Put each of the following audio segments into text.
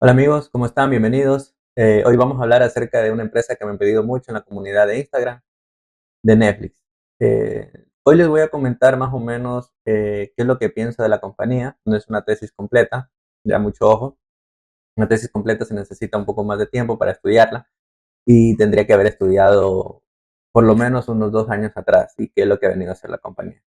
Hola amigos, ¿cómo están? Bienvenidos. Hoy vamos a hablar acerca de una empresa que me han pedido mucho en la comunidad de Instagram, de Netflix. Hoy les voy a comentar más o menos qué es lo que pienso de la compañía. No es una tesis completa, ya mucho ojo. Una tesis completa se necesita un poco más de tiempo para estudiarla y tendría que haber estudiado por lo menos unos 2 años atrás y qué es lo que ha venido a hacer la compañía.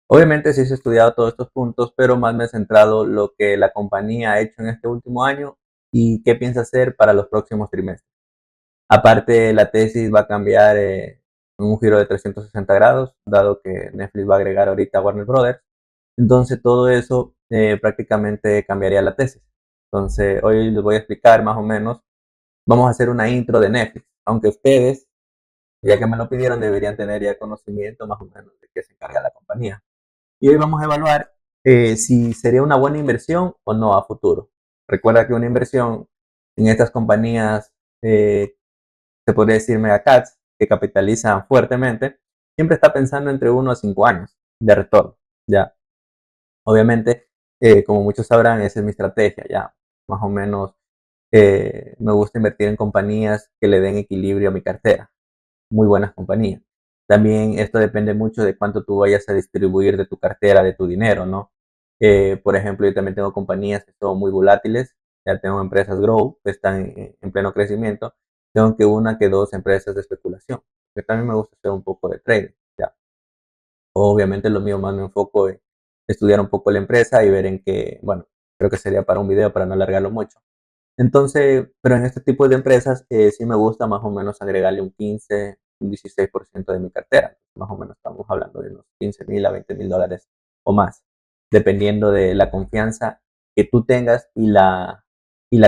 Obviamente sí se he estudiado todos estos puntos, pero más me he centrado lo que la compañía ha hecho en este último año y qué piensa hacer para los próximos trimestres. Aparte, la tesis va a cambiar en un giro de 360 grados, dado que Netflix va a agregar ahorita a Warner Brothers. Entonces, todo eso prácticamente cambiaría la tesis. Entonces, hoy les voy a explicar más o menos. Vamos a hacer una intro de Netflix, aunque ustedes, ya que me lo pidieron, deberían tener ya conocimiento más o menos de qué se encarga la compañía. Y hoy vamos a evaluar si sería una buena inversión o no a futuro. Recuerda que una inversión en estas compañías, se podría decir megacaps, que capitalizan fuertemente, siempre está pensando entre 1 a 5 años de retorno. Ya, obviamente, como muchos sabrán, esa es mi estrategia. Ya, más o menos, me gusta invertir en compañías que le den equilibrio a mi cartera, muy buenas compañías. También esto depende mucho de cuánto tú vayas a distribuir de tu cartera, de tu dinero, ¿no? Por ejemplo, yo también tengo compañías que son muy volátiles, ya tengo empresas grow que están en pleno crecimiento, tengo que una que dos empresas de especulación, que también me gusta hacer un poco de trading, ya. Obviamente lo mío más me enfoco en estudiar un poco la empresa y ver en qué, bueno, creo que sería para un video para no alargarlo mucho. Entonces, pero en este tipo de empresas sí me gusta más o menos agregarle un 15, un 16% de mi cartera. Más o menos estamos hablando de unos 15,000 a 20,000 dólares o más, dependiendo de la confianza que tú tengas y la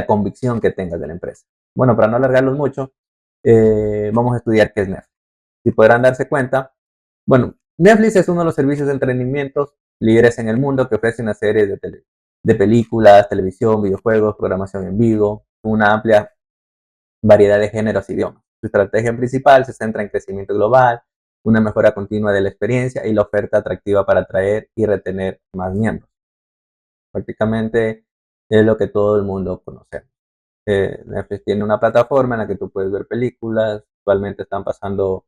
convicción que tengas de la empresa. Bueno, para no alargarlos mucho, vamos a estudiar qué es Netflix. Si podrán darse cuenta, bueno, Netflix es uno de los servicios de entretenimiento líderes en el mundo que ofrece una serie de películas, televisión, videojuegos, programación en vivo, una amplia variedad de géneros e idiomas. Su estrategia principal se centra en crecimiento global, una mejora continua de la experiencia y la oferta atractiva para atraer y retener más miembros. Prácticamente es lo que todo el mundo conoce. Netflix tiene una plataforma en la que tú puedes ver películas, actualmente están pasando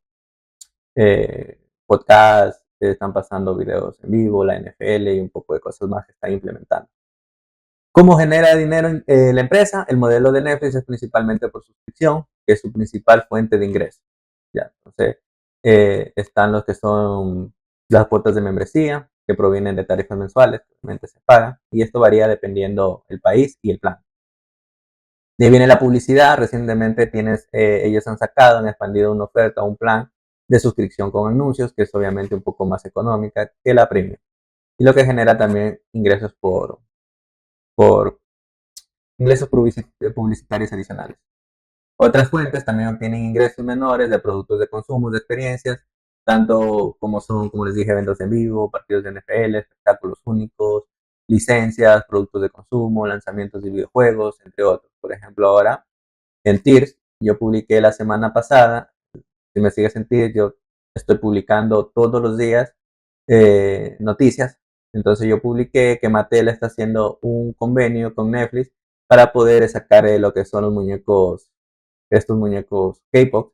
podcasts, están pasando videos en vivo, la NFL y un poco de cosas más que están implementando. ¿Cómo genera dinero la empresa? El modelo de Netflix es principalmente por suscripción, que es su principal fuente de ingreso. Ya, entonces, están los que son las cuotas de membresía, que provienen de tarifas mensuales, que obviamente se pagan, y esto varía dependiendo el país y el plan. De ahí viene la publicidad. Recientemente ellos han sacado, han expandido una oferta, un plan de suscripción con anuncios, que es obviamente un poco más económica que la premium. Y lo que genera también ingresos por ingresos publicitarios adicionales. Otras fuentes también obtienen ingresos menores de productos de consumo, de experiencias, tanto como son, como les dije, eventos en vivo, partidos de NFL, espectáculos únicos, licencias, productos de consumo, lanzamientos de videojuegos, entre otros. Por ejemplo, ahora en Tears, yo publiqué la semana pasada, si me sigues en Tears, yo estoy publicando todos los días noticias. Entonces yo publiqué que Mattel está haciendo un convenio con Netflix para poder sacar lo que son los muñecos, estos muñecos K-pop,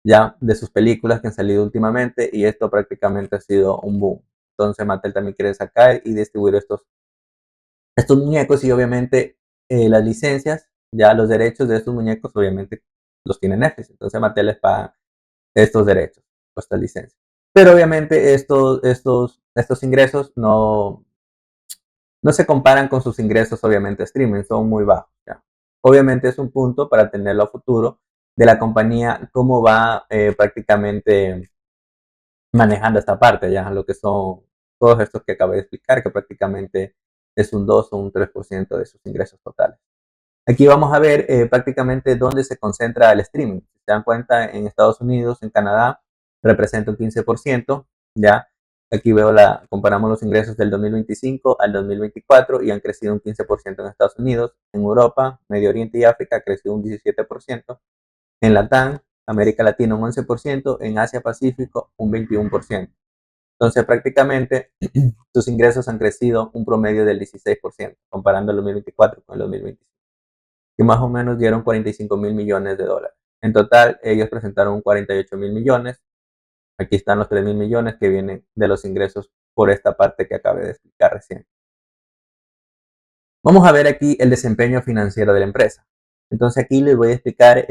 ya de sus películas que han salido últimamente, y esto prácticamente ha sido un boom. Entonces Mattel también quiere sacar y distribuir estos muñecos y obviamente las licencias, ya los derechos de estos muñecos obviamente los tiene Netflix. Entonces Mattel les paga estos derechos, estas licencias. Pero obviamente estos ingresos no se comparan con sus ingresos, obviamente, streaming, son muy bajos. ¿Ya? Obviamente es un punto para tenerlo a futuro de la compañía, cómo va prácticamente manejando esta parte, ya lo que son todos estos que acabo de explicar, que prácticamente es un 2 o un 3% de sus ingresos totales. Aquí vamos a ver prácticamente dónde se concentra el streaming. Si se dan cuenta, en Estados Unidos, en Canadá, representa un 15%, ¿ya? Aquí comparamos los ingresos del 2025 al 2024 y han crecido un 15% en Estados Unidos. En Europa, Medio Oriente y África ha crecido un 17%. En Latam, América Latina un 11%. En Asia Pacífico un 21%. Entonces, prácticamente sus ingresos han crecido un promedio del 16%, comparando el 2024 con el 2025. que más o menos dieron 45 mil millones de dólares. En total, ellos presentaron 48 mil millones. Aquí están los 3 mil millones que vienen de los ingresos por esta parte que acabé de explicar recién. Vamos a ver aquí el desempeño financiero de la empresa. Entonces aquí les voy a explicar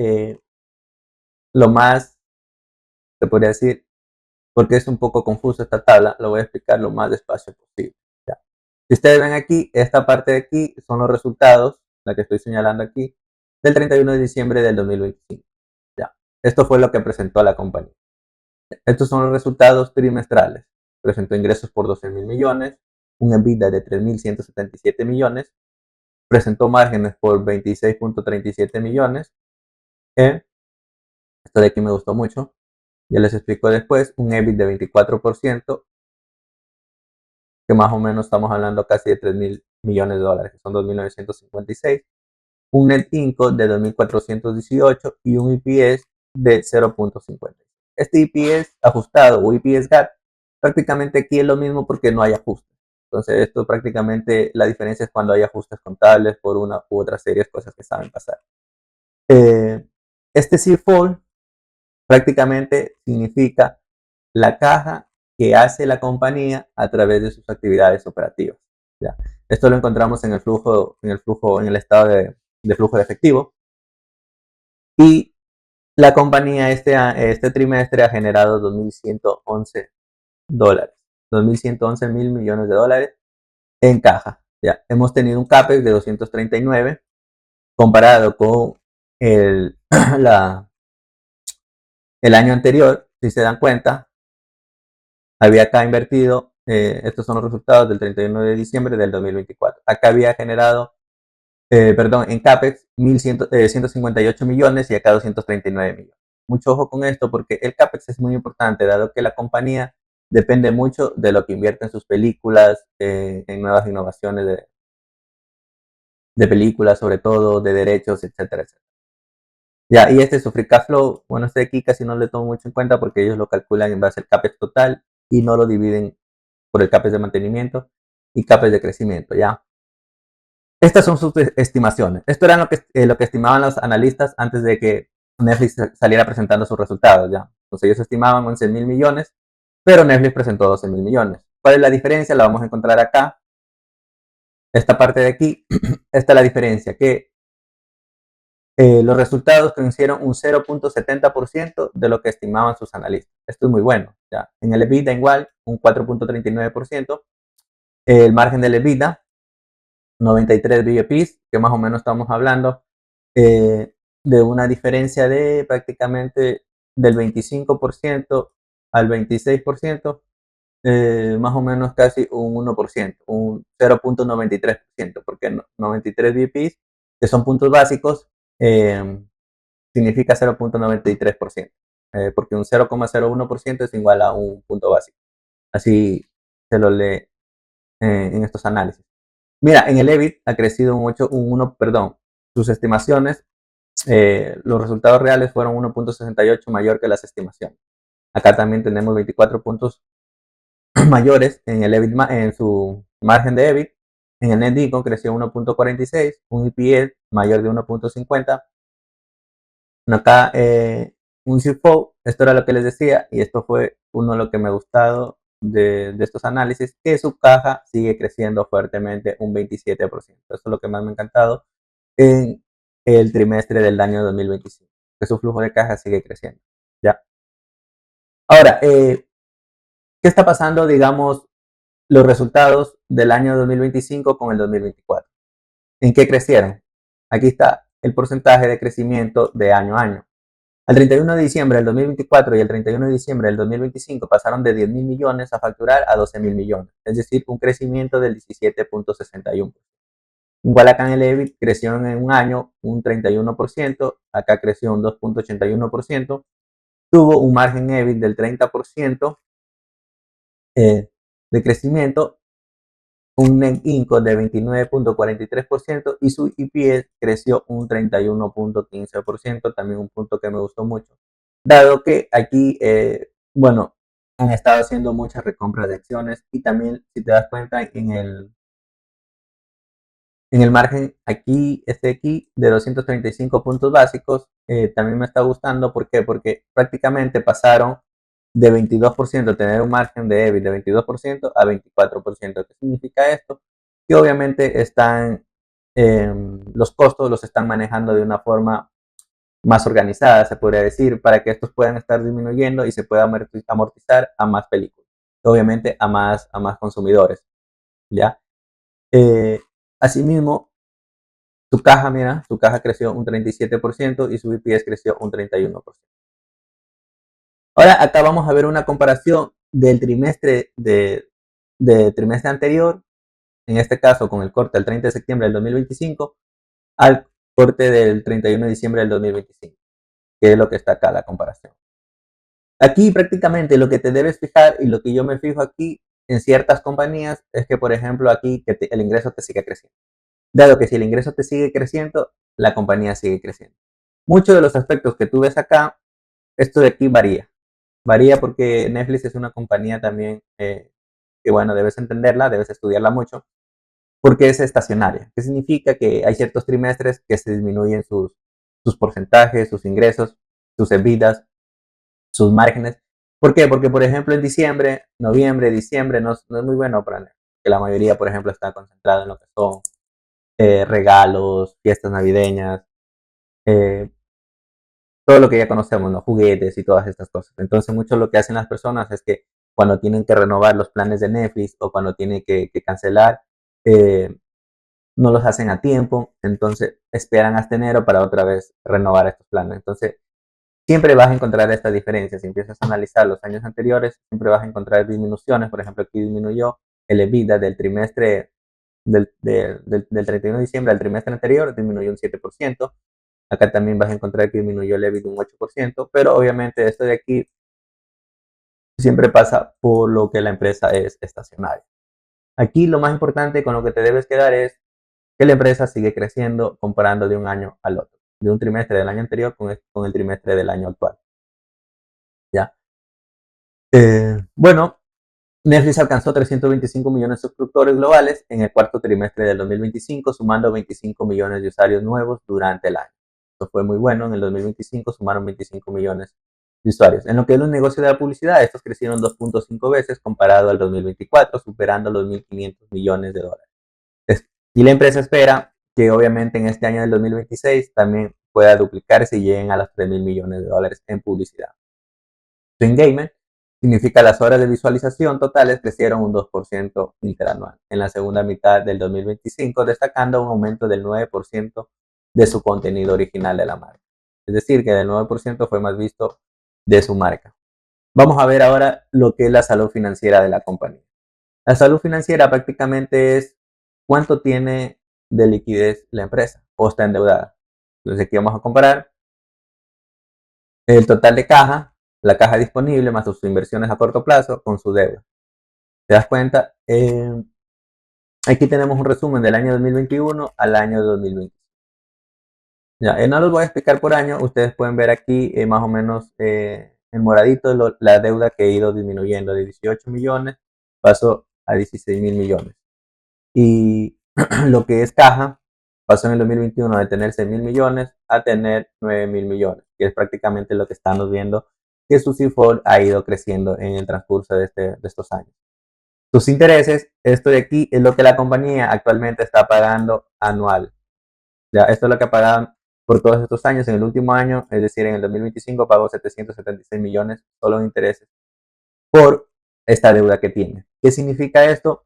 lo más, se podría decir, porque es un poco confuso esta tabla, lo voy a explicar lo más despacio posible. ¿Ya? Si ustedes ven aquí, esta parte de aquí son los resultados, la que estoy señalando aquí, del 31 de diciembre del 2025. ¿Ya? Esto fue lo que presentó la compañía. Estos son los resultados trimestrales. Presentó ingresos por 12 mil millones, un EBITDA de 3.177 millones, presentó márgenes por 26.37 millones. Esto de aquí me gustó mucho. Ya les explico después. Un EBIT de 24%, que más o menos estamos hablando casi de 3 mil millones de dólares, que son 2.956. Un net income de 2.418 y un EPS de 0.50. Este EPS ajustado o EPS GAT prácticamente aquí es lo mismo porque no hay ajustes. Entonces esto prácticamente la diferencia es cuando hay ajustes contables por una u otra serie de cosas que saben pasar. Este CFOL prácticamente significa la caja que hace la compañía a través de sus actividades operativas. ¿Ya? Esto lo encontramos en en el estado de flujo de efectivo. Y la compañía este trimestre ha generado 2.111 dólares, 2.111 mil millones de dólares en caja. ¿Ya? Hemos tenido un CAPEX de 239 comparado con el, el año anterior. Si se dan cuenta, había acá invertido, estos son los resultados del 31 de diciembre del 2024. Acá había generado, perdón, en CAPEX 158 millones y acá 239 millones. Mucho ojo con esto porque el CAPEX es muy importante, dado que la compañía depende mucho de lo que invierte en sus películas, en nuevas innovaciones de películas, sobre todo, de derechos, etcétera, etcétera. Ya, y este es su free cash flow. Bueno, este de aquí casi no le tomo mucho en cuenta porque ellos lo calculan en base al CAPEX total y no lo dividen por el CAPEX de mantenimiento y CAPEX de crecimiento, ¿ya? Estas son sus estimaciones. Esto era lo que estimaban los analistas antes de que Netflix saliera presentando sus resultados, ¿ya? Entonces ellos estimaban 11 mil millones, pero Netflix presentó 12 mil millones. ¿Cuál es la diferencia? La vamos a encontrar acá. Esta parte de aquí, esta es la diferencia, que los resultados coincidieron un 0.70% de lo que estimaban sus analistas. Esto es muy bueno, ¿ya? En el EBITDA igual, un 4.39%. El margen del EBITDA 93 BPS, que más o menos estamos hablando de una diferencia de prácticamente del 25% al 26%, más o menos casi un 1%, un 0.93%, porque 93 BPS, que son puntos básicos, significa 0.93%, porque un 0,01% es igual a un punto básico. Así se lo lee en estos análisis. Mira, en el EBIT ha crecido un 1, perdón, sus estimaciones, los resultados reales fueron 1.68 mayor que las estimaciones. Acá también tenemos 24 puntos mayores en el EBIT, en su margen de EBIT. En el net income creció 1.46, un EPS mayor de 1.50. Acá un CFO, esto era lo que les decía y esto fue uno de lo que me ha gustado de estos análisis, que su caja sigue creciendo fuertemente un 27%. Eso es lo que más me ha encantado en el trimestre del año 2025, que su flujo de caja sigue creciendo. ¿Ya? Ahora, ¿qué está pasando, digamos, los resultados del año 2025 con el 2024? ¿En qué crecieron? Aquí está el porcentaje de crecimiento de año a año. Al 31 de diciembre del 2024 y el 31 de diciembre del 2025 pasaron de 10 mil millones a facturar a 12 mil millones, es decir, un crecimiento del 17.61%. Igual acá en el EBIT creció en un año un 31%, acá creció un 2.81%, tuvo un margen EBIT del 30% de crecimiento, un net income de 29.43% y su EPS creció un 31.15%, también un punto que me gustó mucho, dado que aquí, bueno, han estado haciendo muchas recompras de acciones y también, si te das cuenta, En el margen aquí, aquí de 235 puntos básicos, también me está gustando. ¿Por qué? Porque prácticamente pasaron de 22%, tener un margen de EBIT de 22% a 24%. ¿Qué significa esto? Que obviamente los costos los están manejando de una forma más organizada, se podría decir, para que estos puedan estar disminuyendo y se pueda amortizar a más películas, obviamente a más consumidores, ¿ya? Eh, Asimismo, su caja, mira, su caja creció un 37% y su EPS creció un 31%. Ahora acá vamos a ver una comparación del trimestre anterior, en este caso con el corte del 30 de septiembre del 2025 al corte del 31 de diciembre del 2025, que es lo que está acá la comparación. Aquí prácticamente lo que te debes fijar y lo que yo me fijo aquí en ciertas compañías es que, por ejemplo, aquí el ingreso te sigue creciendo. Dado que si el ingreso te sigue creciendo, la compañía sigue creciendo. Muchos de los aspectos que tú ves acá, esto de aquí varía. Varía porque Netflix es una compañía también que, bueno, debes entenderla, debes estudiarla mucho, porque es estacionaria. ¿Qué significa? Que hay ciertos trimestres que se disminuyen sus porcentajes, sus ingresos, sus EBITDAs, sus márgenes. ¿Por qué? Porque, por ejemplo, en diciembre, noviembre, diciembre no es muy bueno para Netflix, que la mayoría, por ejemplo, está concentrada en lo que son regalos, fiestas navideñas, eh, todo lo que ya conocemos, los juguetes y todas estas cosas. Entonces, mucho lo que hacen las personas es que cuando tienen que renovar los planes de Netflix o cuando tienen que cancelar, eh, no los hacen a tiempo, entonces esperan hasta enero para otra vez renovar estos planes. Entonces, siempre vas a encontrar esta diferencia. Si empiezas a analizar los años anteriores, siempre vas a encontrar disminuciones. Por ejemplo, aquí disminuyó el EBITDA del trimestre del 31 de diciembre al trimestre anterior, disminuyó un 7%. Acá también vas a encontrar que disminuyó el EBIT un 8%, pero obviamente esto de aquí siempre pasa por lo que la empresa es estacionaria. Aquí lo más importante con lo que te debes quedar es que la empresa sigue creciendo comparando de un año al otro, de un trimestre del año anterior con el trimestre del año actual. ¿Ya? Bueno, Netflix alcanzó 325 millones de suscriptores globales en el cuarto trimestre del 2025, sumando 25 millones de usuarios nuevos durante el año. Esto fue muy bueno. En el 2025 sumaron 25 millones de usuarios. En lo que es los negocios de la publicidad, estos crecieron 2.5 veces comparado al 2024, superando los 1.500 millones de dólares. Y la empresa espera que obviamente en este año del 2026 también pueda duplicarse y lleguen a los 3.000 millones de dólares en publicidad. Su engagement significa las horas de visualización totales crecieron un 2% interanual en la segunda mitad del 2025, destacando un aumento del 9% de su contenido original de la marca. Es decir, que del 9% fue más visto de su marca. Vamos a ver ahora lo que es la salud financiera de la compañía. La salud financiera prácticamente es cuánto tiene de liquidez la empresa o está endeudada. Entonces aquí vamos a comparar el total de caja, la caja disponible más sus inversiones a corto plazo con su deuda. ¿Te das cuenta? Aquí tenemos un resumen del año 2021 al año 2020. Ya, no los voy a explicar por año. Ustedes pueden ver aquí más o menos en moradito la deuda que ha ido disminuyendo de 18 millones, pasó a 16 mil millones. Y lo que es caja pasó en el 2021 de tener 6 mil millones a tener 9 mil millones, que es prácticamente lo que estamos viendo que su CIFOR ha ido creciendo en el transcurso de estos años. Sus intereses, esto de aquí es lo que la compañía actualmente está pagando anual. Ya, esto es lo que pagaban por todos estos años. En el último año, es decir, en el 2025, pagó 776 millones solo en intereses por esta deuda que tiene. ¿Qué significa esto?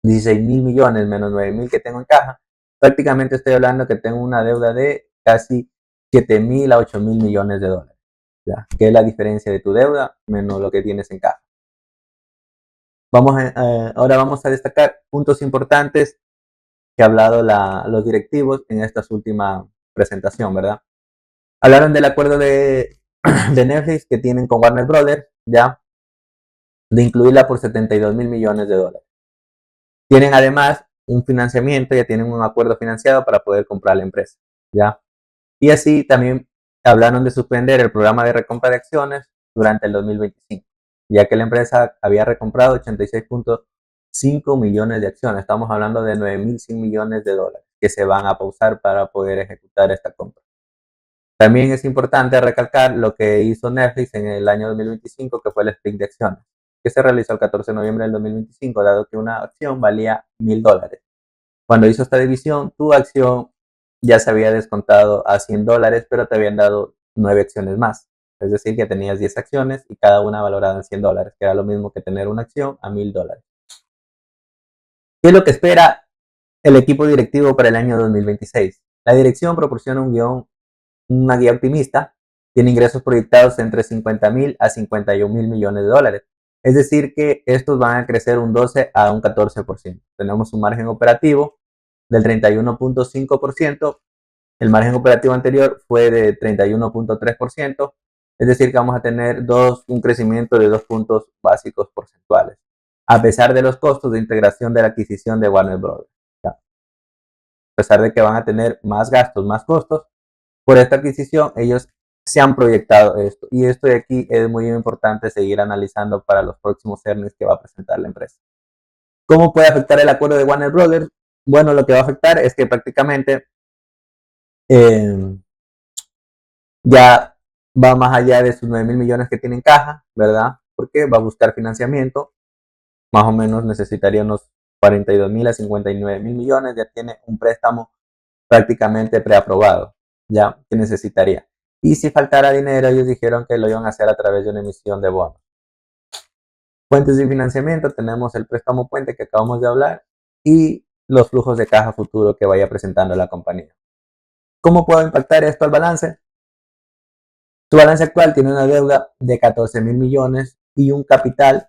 16 mil millones menos 9 mil que tengo en caja. Prácticamente estoy hablando que tengo una deuda de casi 7 mil a 8 mil millones de dólares. ¿Ya? ¿Qué es la diferencia de tu deuda menos lo que tienes en caja? Ahora vamos a destacar puntos importantes que ha hablado los directivos en esta última presentación, ¿verdad? Hablaron del acuerdo de Netflix que tienen con Warner Brothers, ya, de incluirla por 72 mil millones de dólares. Tienen además un financiamiento, ya tienen un acuerdo financiado para poder comprar la empresa, ya. Y así también hablaron de suspender el programa de recompra de acciones durante el 2025, ya que la empresa había recomprado 5 millones de acciones. Estamos hablando de 9.100 millones de dólares que se van a pausar para poder ejecutar esta compra. También es importante recalcar lo que hizo Netflix en el año 2025, que fue el split de acciones, que se realizó el 14 de noviembre del 2025, dado que una acción valía $1.000. Cuando hizo esta división, tu acción ya se había descontado a $100, pero te habían dado 9 acciones más. Es decir, que tenías 10 acciones y cada una valorada en $100, que era lo mismo que tener una acción a $1.000. ¿Qué es lo que espera el equipo directivo para el año 2026? La dirección proporciona una guía optimista, tiene ingresos proyectados entre 50.000 a 51.000 millones de dólares. Es decir, que estos van a crecer un 12 a un 14%. Tenemos un margen operativo del 31.5%. El margen operativo anterior fue de 31.3%. Es decir, que vamos a tener un crecimiento de 2 puntos básicos porcentuales, a pesar de los costos de integración de la adquisición de Warner Bros. A pesar de que van a tener más gastos, más costos, por esta adquisición ellos se han proyectado esto. Y esto de aquí es muy importante seguir analizando para los próximos earnings que va a presentar la empresa. ¿Cómo puede afectar el acuerdo de Warner Brothers? Bueno, lo que va a afectar es que prácticamente ya va más allá de sus 9.000 millones que tiene en caja, ¿verdad? Porque va a buscar financiamiento, más o menos necesitaría unos 42.000 a 59.000 millones, ya tiene un préstamo prácticamente preaprobado, ya que necesitaría. Y si faltara dinero, ellos dijeron que lo iban a hacer a través de una emisión de bonos. Fuentes de financiamiento, tenemos el préstamo puente que acabamos de hablar y los flujos de caja futuro que vaya presentando la compañía. ¿Cómo puede impactar esto al balance? Su balance actual tiene una deuda de 14.000 millones y un capital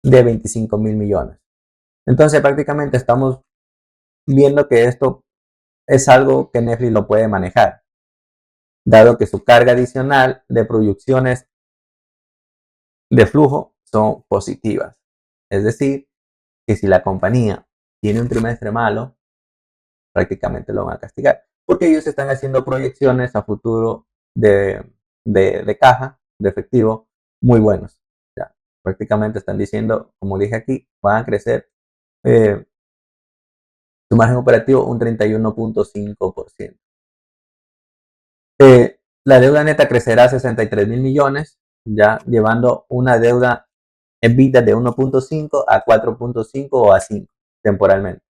de 25.000 millones. Entonces prácticamente estamos viendo que esto es algo que Netflix lo puede manejar, dado que su carga adicional de proyecciones de flujo son positivas. Es decir, que si la compañía tiene un trimestre malo, prácticamente lo van a castigar, porque ellos están haciendo proyecciones a futuro de caja, de efectivo, muy buenos. Ya, prácticamente están diciendo, como dije aquí, van a crecer su margen operativo un 31.5%. La deuda neta crecerá a 63.000 millones, ya llevando una deuda EBITDA de 1.5 a 4.5 o a 5 temporalmente.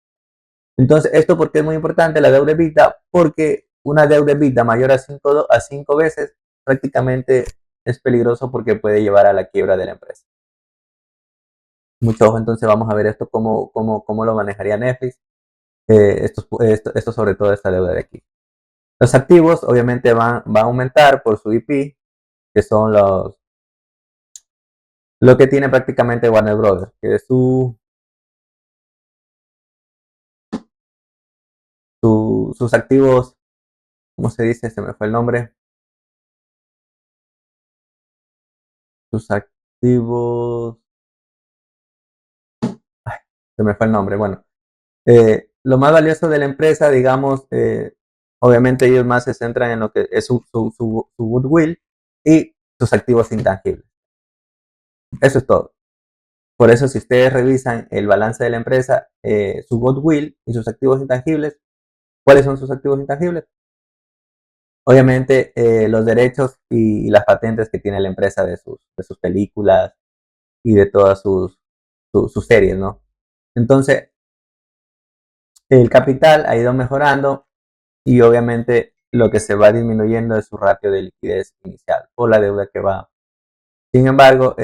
Entonces, ¿esto por qué es muy importante la deuda EBITDA? Porque una deuda EBITDA mayor a 5 veces prácticamente es peligroso porque puede llevar a la quiebra de la empresa. Mucho ojo, entonces vamos a ver esto cómo lo manejaría Netflix. Esto sobre todo esta deuda de aquí. Los activos obviamente van a aumentar por su IP, que son lo que tiene prácticamente Warner Brothers, que es sus activos, ¿cómo se dice? Se me fue el nombre. Sus activos, ay, se me fue el nombre. Bueno, lo más valioso de la empresa, digamos, obviamente ellos más se centran en lo que es su goodwill y sus activos intangibles. Eso es todo. Por eso, si ustedes revisan el balance de la empresa, su goodwill y sus activos intangibles, ¿cuáles son sus activos intangibles? Obviamente, los derechos y las patentes que tiene la empresa de sus películas y de todas sus series, ¿no? Entonces, el capital ha ido mejorando y obviamente lo que se va disminuyendo es su ratio de liquidez inicial por la deuda que va. Sin embargo,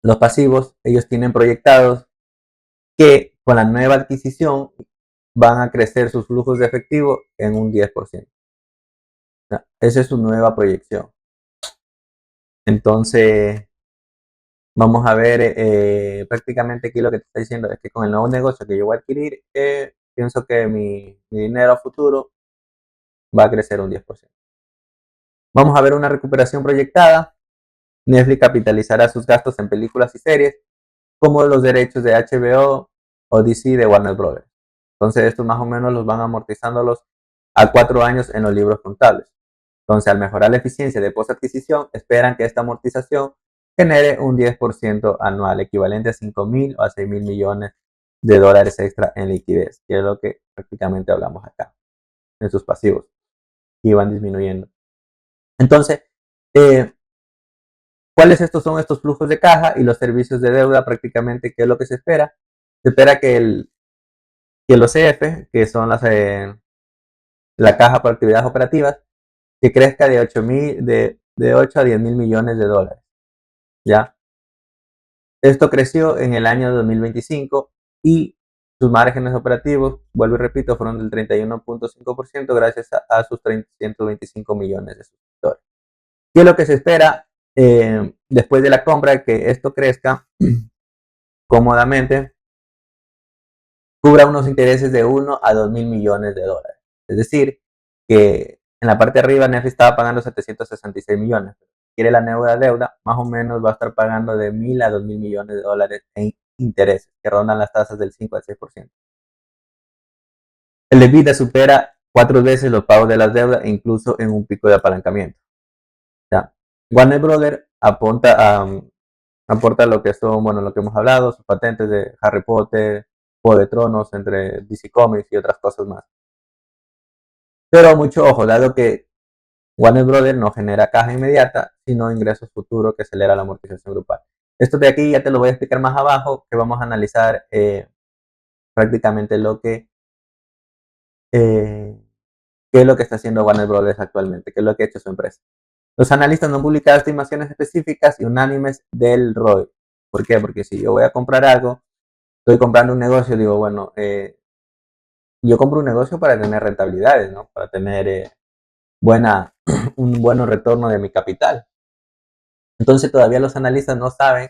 los pasivos, ellos tienen proyectados que con la nueva adquisición van a crecer sus flujos de efectivo en un 10%. O sea, esa es su nueva proyección. Entonces, vamos a ver, prácticamente aquí lo que te está diciendo es que con el nuevo negocio que yo voy a adquirir, pienso que mi dinero a futuro va a crecer un 10%. Vamos a ver una recuperación proyectada. Netflix capitalizará sus gastos en películas y series, como los derechos de HBO o DC de Warner Brothers. Entonces, estos más o menos los van amortizándolos a 4 años en los libros contables. Entonces, al mejorar la eficiencia de post-adquisición, esperan que esta amortización genere un 10% anual, equivalente a 5.000 o a 6.000 millones de dólares extra en liquidez, que es lo que prácticamente hablamos acá, en sus pasivos, y van disminuyendo. Entonces, ¿cuáles son estos flujos de caja y los servicios de deuda? Prácticamente, ¿qué es lo que se espera? Se espera que los CF, que son la caja por actividades operativas, que crezca de 8 a 10 mil millones de dólares. ¿Ya? Esto creció en el año 2025 y sus márgenes operativos, vuelvo y repito, fueron del 31.5% gracias a sus 325 millones de suscriptores. ¿Qué es lo que se espera después de la compra? Que esto crezca cómodamente, cubra unos intereses de 1 a 2 mil millones de dólares. Es decir, que en la parte de arriba Netflix estaba pagando 766 millones. Quiere la nueva deuda, más o menos va a estar pagando de 1.000 a 2 mil millones de dólares en intereses, que rondan las tasas del 5 al 6%. El EBITDA supera 4 veces los pagos de las deudas, incluso en un pico de apalancamiento. ¿Ya? Warner Brothers aporta lo que son, bueno, lo que hemos hablado, sus patentes de Harry Potter, Juego de Tronos, entre DC Comics y otras cosas más. Pero mucho ojo, dado que Warner Brothers no genera caja inmediata, sino ingresos futuros que acelera la amortización grupal. Esto de aquí ya te lo voy a explicar más abajo, que vamos a analizar prácticamente eh, qué es lo que está haciendo Warner Brothers actualmente, qué es lo que ha hecho su empresa. Los analistas no han publicado estimaciones específicas y unánimes del ROI. ¿Por qué? Porque si yo voy a comprar algo, estoy comprando un negocio, digo, bueno, yo compro un negocio para tener rentabilidades, ¿no? Para tener un buen retorno de mi capital. Entonces todavía los analistas no saben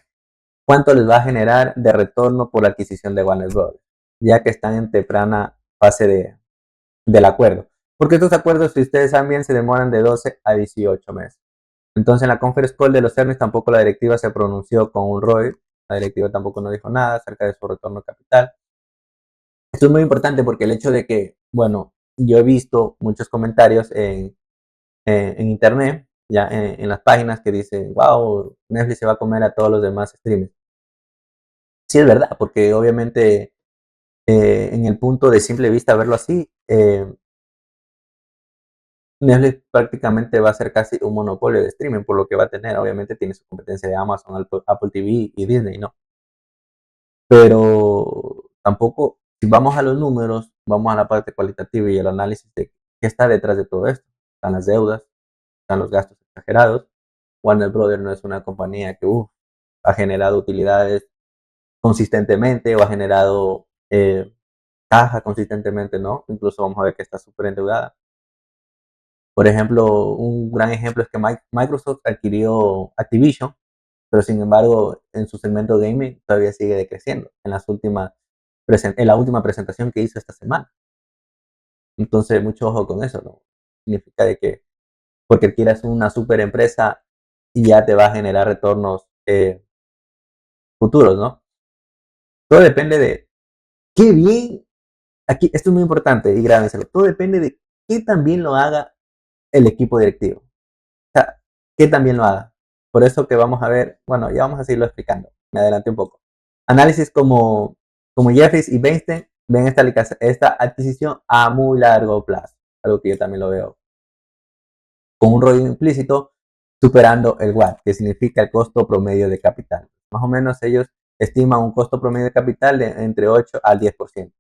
cuánto les va a generar de retorno por la adquisición de Warner Bros., ya que están en temprana fase del acuerdo. Porque estos acuerdos, si ustedes saben bien, se demoran de 12 a 18 meses. Entonces en la conference call de los earnings tampoco la directiva se pronunció con un ROI, la directiva tampoco nos dijo nada acerca de su retorno de capital. Esto es muy importante porque el hecho de que, bueno, yo he visto muchos comentarios en internet, ya en las páginas que dicen, wow, Netflix se va a comer a todos los demás streamers. Sí es verdad, porque obviamente en el punto de simple vista verlo así, Netflix prácticamente va a ser casi un monopolio de streaming, por lo que va a tener, obviamente tiene su competencia de Amazon, Apple TV y Disney, ¿no? Pero tampoco, si vamos a los números, vamos a la parte cualitativa y el análisis de qué está detrás de todo esto. Están las deudas, están los gastos exagerados. Warner Brothers no es una compañía que ha generado utilidades consistentemente o ha generado caja consistentemente, ¿no? Incluso vamos a ver que está súper endeudada. Por ejemplo, un gran ejemplo es que Microsoft adquirió Activision, pero sin embargo en su segmento gaming todavía sigue decreciendo en la última presentación que hizo esta semana. Entonces, mucho ojo con eso, ¿no? Significa de que porque adquieras una super empresa y ya te va a generar retornos futuros, ¿no? Todo depende de qué bien, aquí, esto es muy importante y grábenselo, todo depende de qué tan bien lo haga el equipo directivo. O sea, qué tan bien lo haga. Por eso que vamos a ver, bueno, ya vamos a seguirlo explicando, me adelanté un poco. Análisis como Jeffries y Weinstein ven esta adquisición a muy largo plazo, algo que yo también lo veo, con un ROI implícito superando el WACC, que significa el costo promedio de capital. Más o menos ellos estiman un costo promedio de capital de entre 8 al 10%,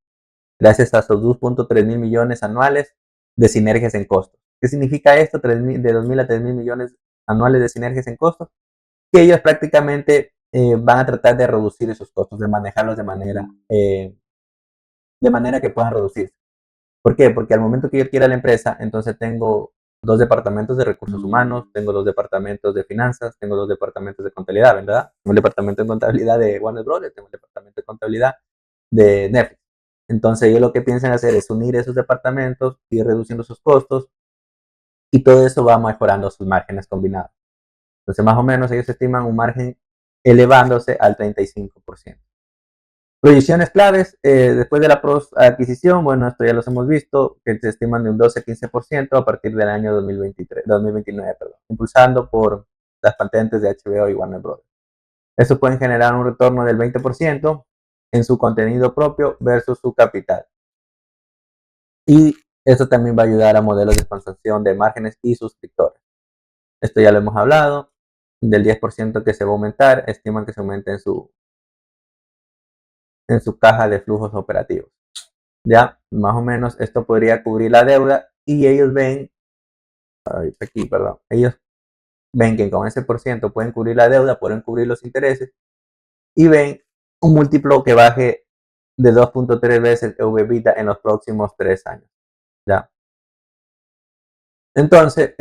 gracias a sus 2.3 mil millones anuales de sinergias en costos. ¿Qué significa esto? De 2.000 a 3.000 millones anuales de sinergias en costos, que ellos prácticamente van a tratar de reducir esos costos, de manejarlos de manera que puedan reducirse. ¿Por qué? Porque al momento que yo quiera la empresa, entonces tengo dos departamentos de recursos humanos, tengo dos departamentos de finanzas, tengo dos departamentos de contabilidad, ¿verdad? Tengo el departamento de contabilidad de Warner Bros., tengo el departamento de contabilidad de Netflix. Entonces ellos lo que piensan hacer es unir esos departamentos, ir reduciendo sus costos y todo eso va mejorando sus márgenes combinados. Entonces más o menos ellos estiman un margen elevándose al 35%. Proyecciones claves después de la adquisición, bueno, esto ya los hemos visto, que se estiman de un 12-15% a partir del año 2029, perdón, impulsando por las patentes de HBO y Warner Bros. Estos pueden generar un retorno del 20% en su contenido propio versus su capital. Y esto también va a ayudar a modelos de expansión de márgenes y suscriptores. Esto ya lo hemos hablado. Del 10% que se va a aumentar, estiman que se aumente en su caja de flujos operativos. Ya, más o menos esto podría cubrir la deuda y ellos ven, aquí, perdón, ellos ven que con ese por ciento pueden cubrir la deuda, pueden cubrir los intereses y ven un múltiplo que baje de 2.3 veces EV/EBITDA en los próximos 3 años. ¿Ya? Entonces,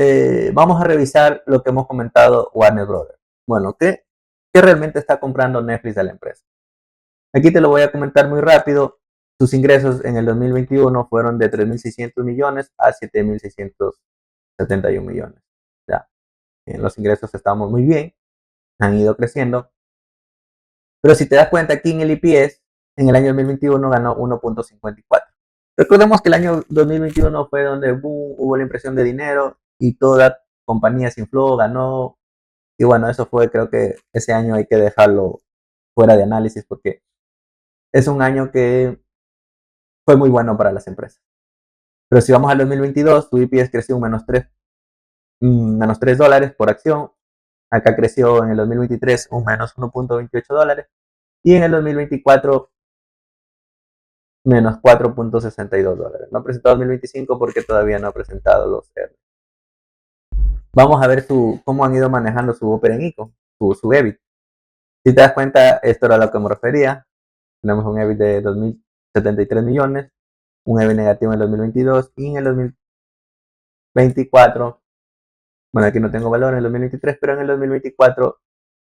vamos a revisar lo que hemos comentado Warner Brothers. Bueno, ¿qué realmente está comprando Netflix a la empresa? Aquí te lo voy a comentar muy rápido. Sus ingresos en el 2021 fueron de 3.600 millones a 7.671 millones. Ya, en los ingresos estamos muy bien, han ido creciendo. Pero si te das cuenta, aquí en el EPS, en el año 2021 ganó 1.54. Recordemos que el año 2021 fue donde hubo la impresión de dinero y toda la compañía se infló, ganó. Y bueno, eso fue, creo que ese año hay que dejarlo fuera de análisis porque es un año que fue muy bueno para las empresas. Pero si vamos al 2022, su EPS creció un menos 3 dólares por acción. Acá creció en el 2023 un menos 1.28 dólares. Y en el 2024 menos 4.62 dólares. No ha presentado 2025 porque todavía no ha presentado los R. Vamos a ver cómo han ido manejando su operating income, su EBIT. Si te das cuenta, esto era a lo que me refería. Tenemos un EBIT de 2.073 millones, un EBIT negativo en el 2022 y en el 2024, bueno, aquí no tengo valor en el 2023, pero en el 2024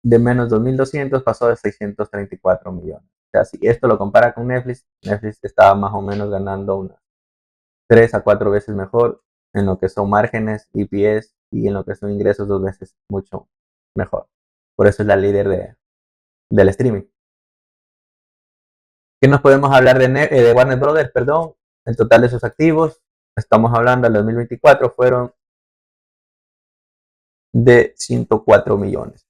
de menos 2.200 pasó de 634 millones. O sea, si esto lo compara con Netflix, Netflix estaba más o menos ganando unas 3 a 4 veces mejor en lo que son márgenes, EPS y en lo que son ingresos 2 veces mucho mejor. Por eso es la líder del streaming. ¿Qué nos podemos hablar de Warner Brothers? Perdón, el total de sus activos, estamos hablando del 2024, fueron de 104 millones.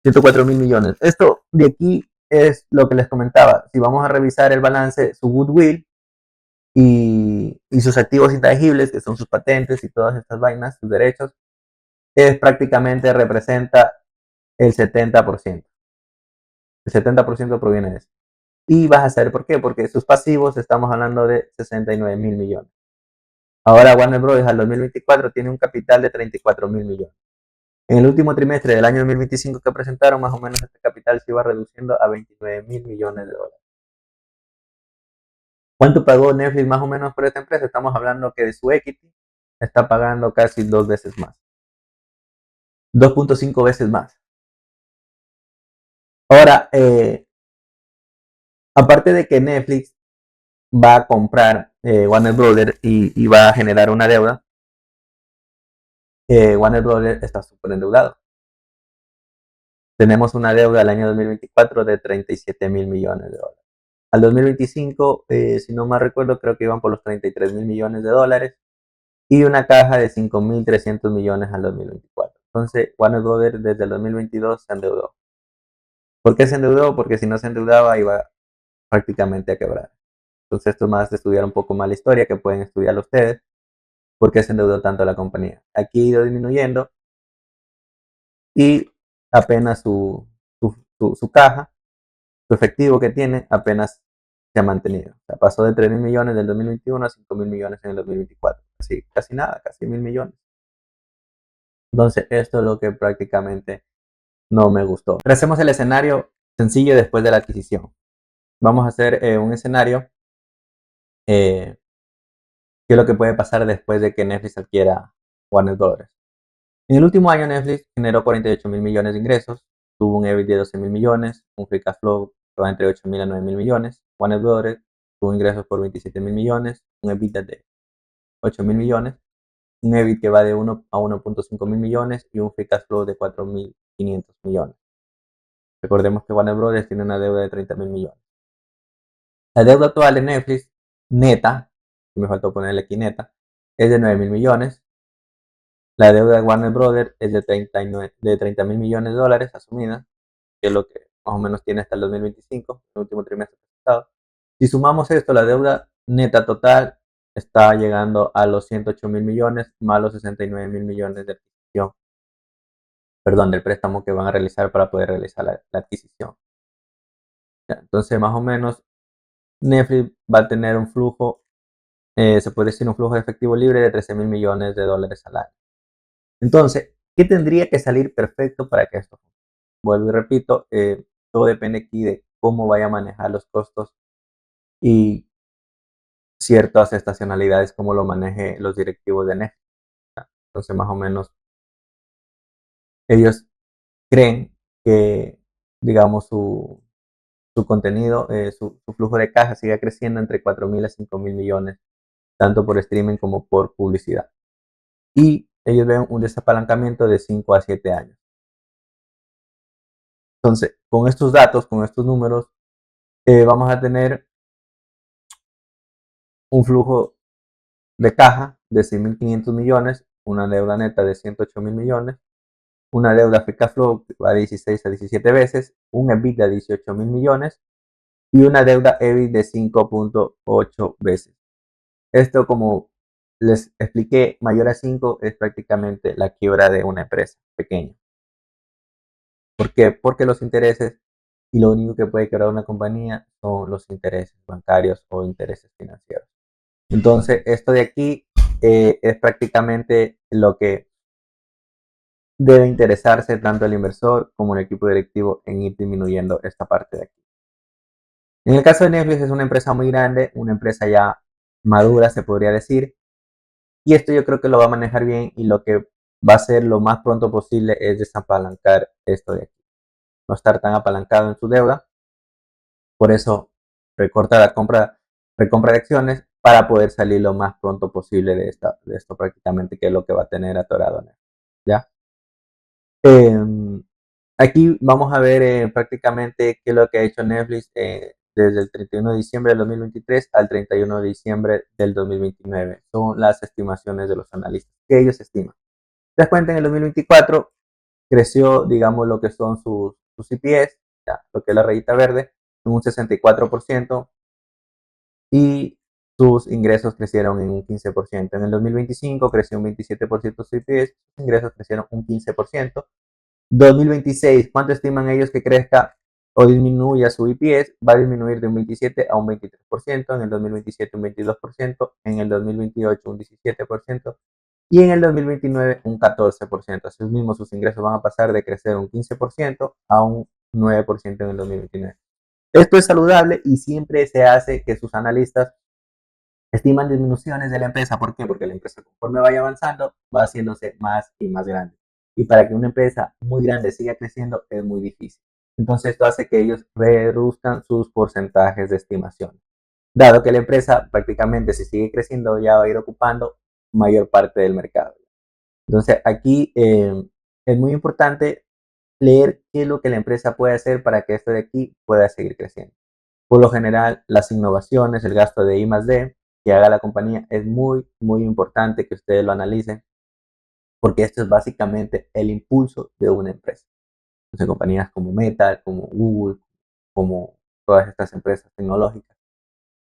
104 mil millones. Esto de aquí es lo que les comentaba. Si vamos a revisar el balance, su goodwill y sus activos intangibles, que son sus patentes y todas estas vainas, sus derechos, es prácticamente representa el 70%. El 70% proviene de eso. Y vas a saber por qué, porque sus pasivos estamos hablando de 69 mil millones. Ahora Warner Bros. Al 2024 tiene un capital de 34 mil millones. En el último trimestre del año 2025 que presentaron, más o menos este capital se iba reduciendo a 29 mil millones de dólares. ¿Cuánto pagó Netflix más o menos por esta empresa? Estamos hablando que de su equity está pagando casi 2 veces más. 2.5 veces más. Ahora, aparte de que Netflix va a comprar Warner Brothers y va a generar una deuda, Warner Brothers está súper endeudado. Tenemos una deuda al año 2024 de 37 mil millones de dólares. Al 2025, si no mal recuerdo, creo que iban por los 33 mil millones de dólares y una caja de 5.300 millones al 2024. Entonces, Warner Brothers desde el 2022 se endeudó. ¿Por qué se endeudó? Porque si no se endeudaba iba prácticamente a quebrar. Entonces, esto más de estudiar un poco más la historia, que pueden estudiarlo ustedes, por qué se endeudó tanto la compañía. Aquí ha ido disminuyendo y apenas su caja, su efectivo que tiene, apenas se ha mantenido. O sea, pasó de 3 mil millones del 2021 a 5 mil millones en el 2024. Así, casi nada, casi 1.000 millones. Entonces, esto es lo que prácticamente no me gustó. Hacemos el escenario sencillo después de la adquisición. Vamos a hacer un escenario qué es lo que puede pasar después de que Netflix adquiera Warner Bros. En el último año Netflix generó 48 mil millones de ingresos, tuvo un EBIT de 12 mil millones, un free cash flow que va entre 8 mil a 9 mil millones. Warner Bros. Tuvo ingresos por 27 mil millones, un EBITDA de 8 mil millones, un EBIT que va de 1 a 1.5 mil millones y un free cash flow de 4.500 millones. Recordemos que Warner Bros. Tiene una deuda de 30 mil millones. La deuda actual de Netflix, neta, me faltó ponerle aquí neta, es de 9 mil millones. La deuda de Warner Brothers es de 30 mil millones de dólares asumida, que es lo que más o menos tiene hasta el 2025, el último trimestre presentado. Si sumamos esto, la deuda neta total está llegando a los 108 mil millones más los 69 mil millones de adquisición, perdón, del préstamo que van a realizar para poder realizar la adquisición. Entonces, más o menos, Netflix va a tener un flujo, se puede decir un flujo de efectivo libre de 13 mil millones de dólares al año. Entonces, ¿qué tendría que salir perfecto para que esto funcione? Vuelvo y repito, todo depende aquí de cómo vaya a manejar los costos y ciertas estacionalidades, como lo maneje los directivos de Netflix. Entonces, más o menos, ellos creen que, digamos, su contenido, su flujo de caja siga creciendo entre 4.000 a 5.000 millones, tanto por streaming como por publicidad. Y ellos ven un desapalancamiento de 5 a 7 años. Entonces, con estos datos, con estos números, vamos a tener un flujo de caja de 6.500 millones, una deuda neta de 108 mil millones, una deuda free cash flow que va de 16 a 17 veces, un EBITDA de 18 mil millones y una deuda EBIT de 5.8 veces. Esto, como les expliqué, mayor a 5 es prácticamente la quiebra de una empresa pequeña. ¿Por qué? Porque los intereses, y lo único que puede quebrar una compañía son los intereses bancarios o intereses financieros. Entonces, esto de aquí es prácticamente lo que debe interesarse tanto el inversor como el equipo directivo en ir disminuyendo esta parte de aquí. En el caso de Netflix, es una empresa muy grande, una empresa ya madura, se podría decir, y esto yo creo que lo va a manejar bien, y lo que va a hacer lo más pronto posible es desapalancar esto de aquí. No estar tan apalancado en su deuda, por eso recorta la recompra de acciones para poder salir lo más pronto posible de esto prácticamente, que es lo que va a tener atorado Netflix, ¿ya? Aquí vamos a ver prácticamente qué es lo que ha hecho Netflix desde el 31 de diciembre del 2023 al 31 de diciembre del 2029. Son las estimaciones de los analistas que ellos estiman. Te das cuenta, en el 2024 creció, digamos, lo que son sus EPS, ya, lo que es la rayita verde, en un 64%, y sus ingresos crecieron en un 15%. En el 2025 creció un 27% sus EPS, sus ingresos crecieron un 15%. 2026, ¿cuánto estiman ellos que crezca o disminuya su EPS? Va a disminuir de un 27 a un 23%, en el 2027 un 22%, en el 2028 un 17% y en el 2029 un 14%. Así mismo, sus ingresos van a pasar de crecer un 15% a un 9% en el 2029. Esto es saludable y siempre se hace que sus analistas estiman disminuciones de la empresa. ¿Por qué? Porque la empresa, conforme vaya avanzando, va haciéndose más y más grande. Y para que una empresa muy grande siga creciendo es muy difícil. Entonces esto hace que ellos reduzcan sus porcentajes de estimación. Dado que la empresa prácticamente, si sigue creciendo, ya va a ir ocupando mayor parte del mercado. Entonces aquí es muy importante leer qué es lo que la empresa puede hacer para que esto de aquí pueda seguir creciendo. Por lo general, las innovaciones, el gasto de I+D que haga la compañía es muy, muy importante que ustedes lo analicen, porque esto es básicamente el impulso de una empresa. Entonces, compañías como Meta, como Google, como todas estas empresas tecnológicas,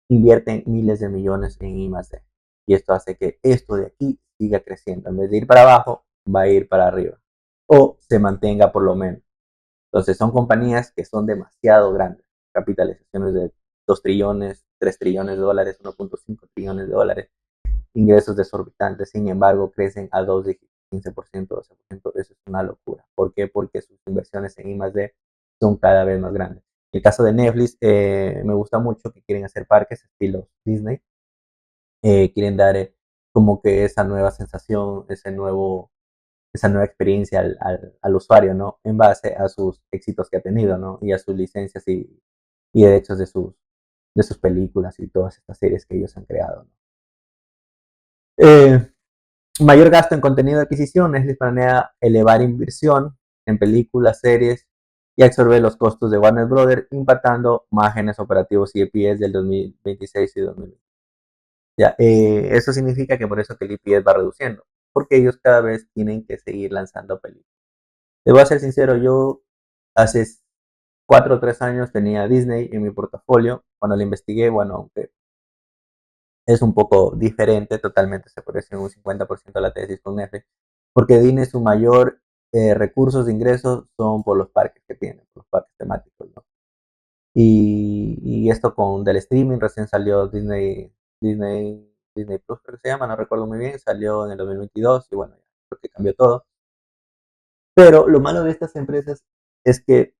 invierten miles de millones en I+D. Y esto hace que esto de aquí siga creciendo. En vez de ir para abajo, va a ir para arriba. O se mantenga por lo menos. Entonces son compañías que son demasiado grandes, capitalizaciones de 2 trillones, 3 trillones de dólares, 1.5 trillones de dólares, ingresos desorbitantes. Sin embargo, crecen a 2 dígitos, 15%, 12%. Eso es una locura. ¿Por qué? Porque sus inversiones en I+D son cada vez más grandes. En el caso de Netflix, me gusta mucho que quieren hacer parques estilo Disney. Quieren dar como que esa nueva sensación, esa nueva experiencia al usuario, ¿no? En base a sus éxitos que ha tenido, ¿no? Y a sus licencias y derechos de sus películas y todas estas series que ellos han creado, ¿no? Eh, Mayor gasto en contenido de adquisición. Netflix planea elevar inversión en películas, series y absorber los costos de Warner Brothers, impactando márgenes operativos y EPS del 2026 y 2020. Ya, eso significa que por eso que el EPS va reduciendo, porque ellos cada vez tienen que seguir lanzando películas. Les voy a ser sincero, yo hace 4 o 3 años tenía Disney en mi portafolio. Cuando lo investigué, bueno, aunque es un poco diferente, totalmente se puede decir un 50% de la tesis con Netflix, porque Disney su mayor recursos de ingresos son por los parques que tiene, por los parques temáticos, ¿no? Y esto con del streaming, recién salió Disney Plus, creo que se llama, no recuerdo muy bien, salió en el 2022 y bueno, creo que cambió todo. Pero lo malo de estas empresas es que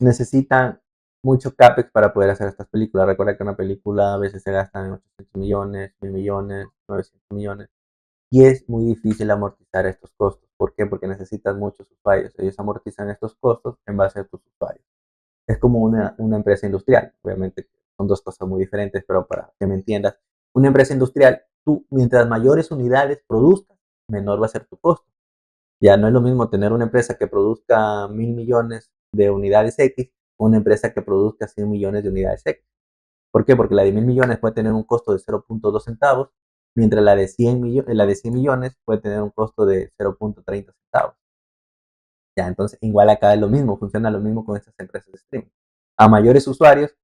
necesitan mucho CAPEX para poder hacer estas películas. Recuerda que una película a veces se gasta en 800 millones, 1000 millones, 900 millones. Y es muy difícil amortizar estos costos. ¿Por qué? Porque necesitas muchos usuarios. Ellos amortizan estos costos en base a tus usuarios. Es como una empresa industrial. Obviamente son dos cosas muy diferentes, pero para que me entiendas, una empresa industrial, tú mientras mayores unidades produzcas, menor va a ser tu costo. Ya no es lo mismo tener una empresa que produzca 1000 millones de unidades X o una empresa que produzca 100 millones de unidades X. ¿Por qué? Porque la de 1000 millones puede tener un costo de 0.2 centavos, mientras la de 100 millones puede tener un costo de 0.30 centavos. Ya, entonces igual acá es lo mismo, funciona lo mismo con estas empresas de streaming. A mayores usuarios,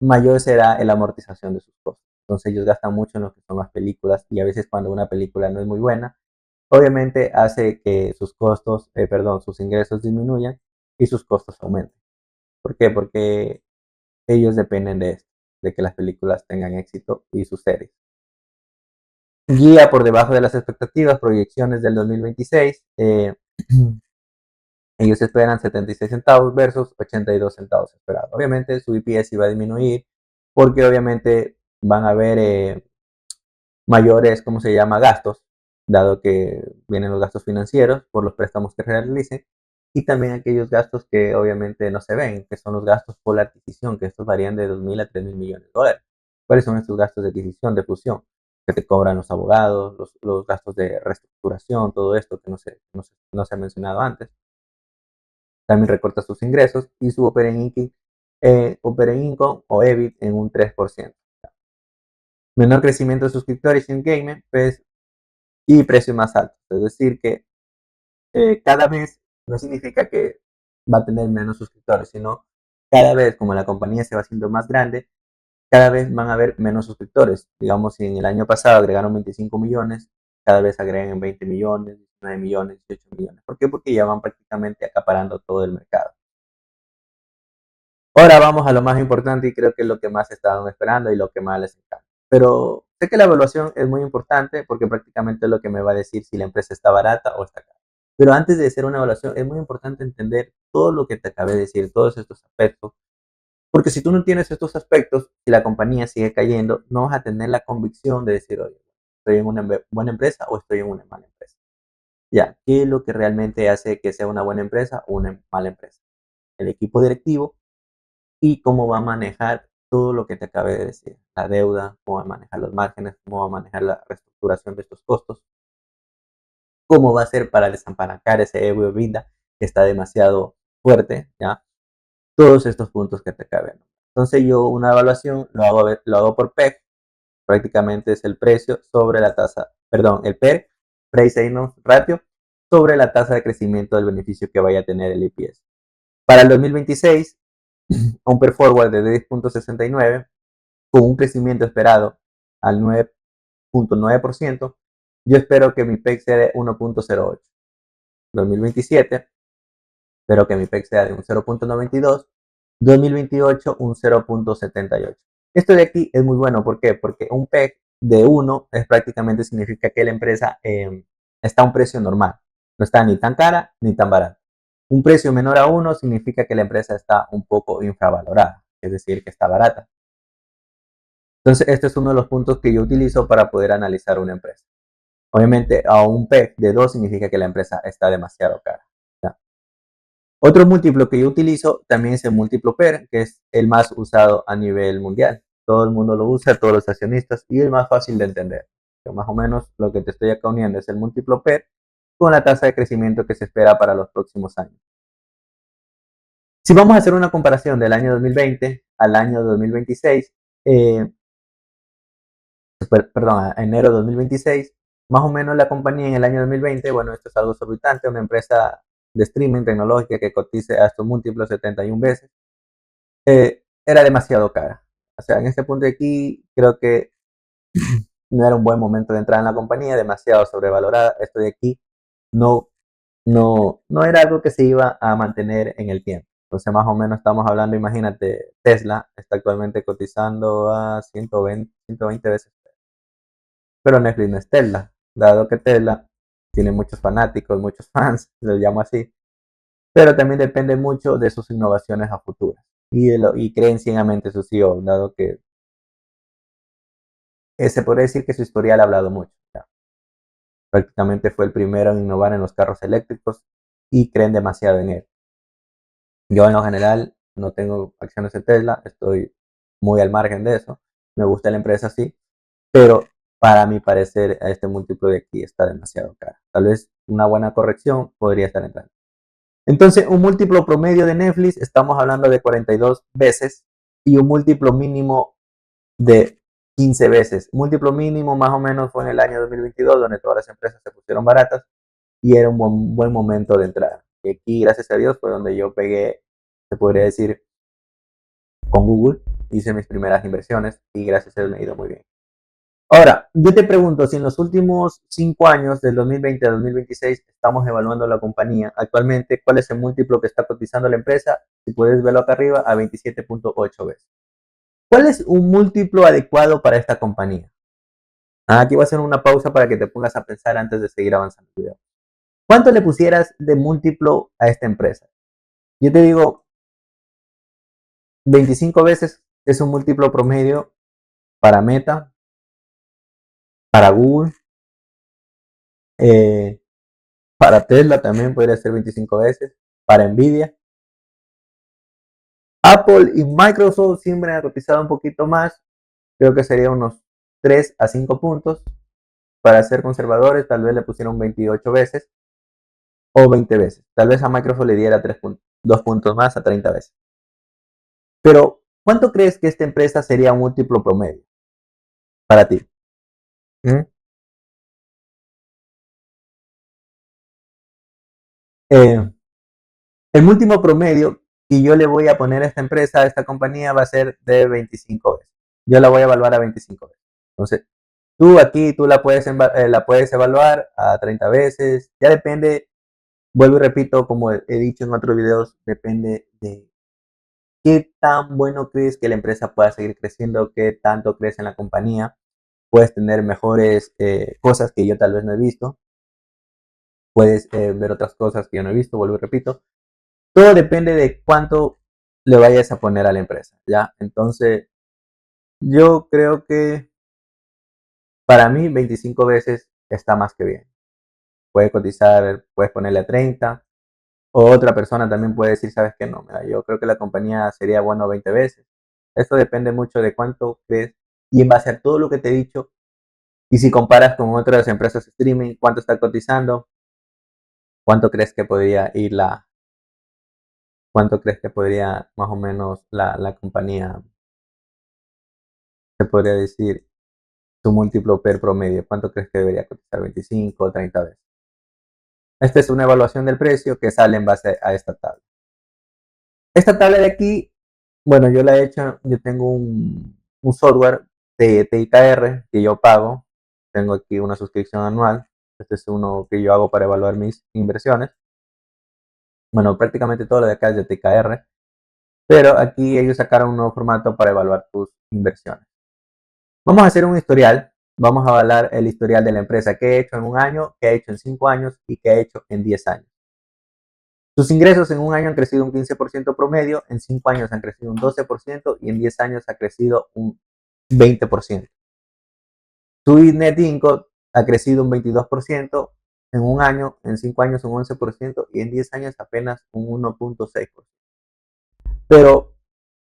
mayor será la amortización de sus costos. Entonces ellos gastan mucho en lo que son las películas y a veces cuando una película no es muy buena, obviamente hace que sus costos, perdón, sus ingresos disminuyan y sus costos aumenten. ¿Por qué? Porque ellos dependen de esto, de que las películas tengan éxito y sus series. Guía por debajo de las expectativas, proyecciones del 2026. Ellos esperan 76 centavos versus 82 centavos esperados. Obviamente su EPS iba a disminuir porque obviamente van a haber mayores, ¿cómo se llama?, gastos, dado que vienen los gastos financieros por los préstamos que realicen, y también aquellos gastos que obviamente no se ven, que son los gastos por la adquisición, que estos varían de 2.000 a 3.000 millones de dólares. ¿Cuáles son estos gastos de adquisición, de fusión? Que te cobran los abogados, los gastos de reestructuración, todo esto que no se ha mencionado antes. También recorta sus ingresos y su operating income o EBIT en un 3%. Menor crecimiento de suscriptores y engagement, pues, y precios más altos. Es decir, que cada vez no significa que va a tener menos suscriptores, sino cada vez como la compañía se va haciendo más grande, cada vez van a haber menos suscriptores. Digamos, si en el año pasado agregaron 25 millones, cada vez agregan 20 millones, 19 millones, 18 millones. ¿Por qué? Porque ya van prácticamente acaparando todo el mercado. Ahora vamos a lo más importante y creo que es lo que más estaban esperando y lo que más les encanta. Pero sé que la evaluación es muy importante porque prácticamente es lo que me va a decir si la empresa está barata o está cara. Pero antes de hacer una evaluación es muy importante entender todo lo que te acabé de decir, todos estos aspectos, porque si tú no tienes estos aspectos y la compañía sigue cayendo, no vas a tener la convicción de decir, oye, estoy en una buena empresa o estoy en una mala empresa. Ya, ¿qué es lo que realmente hace que sea una buena empresa o una mala empresa? El equipo directivo y cómo va a manejar todo lo que te acabé de decir, la deuda, cómo va a manejar los márgenes, cómo va a manejar la reestructuración de estos costos, cómo va a ser para desampalancar ese EBITDA que está demasiado fuerte, ¿ya? Todos estos puntos que te acabé. Entonces yo una evaluación lo hago por PEG, prácticamente es el precio sobre la tasa, perdón, el PER, Price Earnings Ratio, sobre la tasa de crecimiento del beneficio que vaya a tener el EPS. Para el 2026, un PER forward de 10.69 con un crecimiento esperado al 9.9%, yo espero que mi PEG sea de 1.08. 2027, espero que mi PEG sea de un 0.92. 2028, un 0.78. Esto de aquí es muy bueno, ¿por qué? Porque un PEG de 1 es prácticamente significa que la empresa está a un precio normal, no está ni tan cara ni tan barata. Un precio menor a 1 significa que la empresa está un poco infravalorada, es decir, que está barata. Entonces, este es uno de los puntos que yo utilizo para poder analizar una empresa. Obviamente, a un PEG de 2 significa que la empresa está demasiado cara. ¿Ya? Otro múltiplo que yo utilizo también es el múltiplo PER, que es el más usado a nivel mundial. Todo el mundo lo usa, todos los accionistas, y el más fácil de entender. Que más o menos lo que te estoy acá uniendo es el múltiplo PER con la tasa de crecimiento que se espera para los próximos años. Si vamos a hacer una comparación del año 2020 al año 2026, perdón, a enero de 2026, más o menos la compañía en el año 2020, bueno, esto es algo exorbitante, una empresa de streaming tecnológica que cotice a estos múltiplos 71 veces, era demasiado cara. O sea, en este punto de aquí creo que no era un buen momento de entrar en la compañía, demasiado sobrevalorada. Esto de aquí no, no era algo que se iba a mantener en el tiempo. Entonces, más o menos estamos hablando, imagínate, Tesla está actualmente cotizando a 120 veces, pero Netflix no es Tesla, dado que Tesla tiene muchos fanáticos, muchos fans, lo llamo así, pero también depende mucho de sus innovaciones a futuro y creen ciegamente su CEO, dado que se podría decir que su historial ha hablado mucho. ¿Ya? Prácticamente fue el primero en innovar en los carros eléctricos y creen demasiado en él. Yo en lo general no tengo acciones de Tesla, estoy muy al margen de eso. Me gusta la empresa sí, pero para mi parecer a este múltiplo de aquí está demasiado caro. Tal vez una buena corrección podría estar entrando. Entonces, un múltiplo promedio de Netflix, estamos hablando de 42 veces y un múltiplo mínimo de 15 veces. Múltiplo mínimo más o menos fue en el año 2022, donde todas las empresas se pusieron baratas y era un buen momento de entrada. Y aquí, gracias a Dios, fue donde yo pegué, se podría decir, con Google, hice mis primeras inversiones y gracias a Dios me ha ido muy bien. Ahora, yo te pregunto, si en los últimos 5 años, del 2020 a 2026, estamos evaluando la compañía, actualmente, ¿cuál es el múltiplo que está cotizando la empresa? Si puedes verlo acá arriba, a 27.8 veces. ¿Cuál es un múltiplo adecuado para esta compañía? Aquí voy a hacer una pausa para que te pongas a pensar antes de seguir avanzando el video. ¿Cuánto le pusieras de múltiplo a esta empresa? Yo te digo, 25 veces es un múltiplo promedio para Meta, para Google, eh, para Tesla también podría ser 25 veces, para Nvidia. Apple y Microsoft siempre han cotizado un poquito más, creo que sería unos 3 a 5 puntos. Para ser conservadores, tal vez le pusieron 28 veces o 20 veces. Tal vez a Microsoft le diera 2 puntos más a 30 veces. Pero, ¿cuánto crees que esta empresa sería un múltiplo promedio para ti? ¿Mm? Eh, el múltiplo promedio que yo le voy a poner a esta empresa, a esta compañía, va a ser de 25 veces. Yo la voy a evaluar a 25 veces. Entonces, tú aquí, tú la puedes evaluar a 30 veces. Ya depende, vuelvo y repito, como he dicho en otros videos, depende de qué tan bueno crees que la empresa pueda seguir creciendo, qué tanto crees en la compañía. Puedes tener mejores cosas que yo tal vez no he visto. Puedes ver otras cosas que yo no he visto, vuelvo y repito. Todo depende de cuánto le vayas a poner a la empresa, ¿ya? Entonces, yo creo que para mí 25 veces está más que bien. Puedes cotizar, puedes ponerle a 30, o otra persona también puede decir, sabes que no, mira, yo creo que la compañía sería bueno 20 veces. Esto depende mucho de cuánto crees y en base a todo lo que te he dicho, y si comparas con otras empresas de streaming, cuánto está cotizando, cuánto crees que podría ir cuánto crees que podría más o menos la compañía, se podría decir, su múltiplo per promedio, cuánto crees que debería cotizar, 25 o 30 veces. Esta es una evaluación del precio que sale en base a esta tabla. Esta tabla de aquí, bueno, yo la he hecho, yo tengo un software de TIKR que yo pago, tengo aquí una suscripción anual, este es uno que yo hago para evaluar mis inversiones. Bueno, prácticamente todo lo de acá es de TKR, pero aquí ellos sacaron un nuevo formato para evaluar tus inversiones. Vamos a hacer un historial, vamos a evaluar el historial de la empresa, qué he hecho en un año, qué he hecho en 5 años y qué he hecho en 10 años. Sus ingresos en un año han crecido un 15% promedio, en 5 años han crecido un 12% y en 10 años ha crecido un 20%. Su net income ha crecido un 22% en un año, en 5 años un 11% y en 10 años apenas un 1.6%. Pero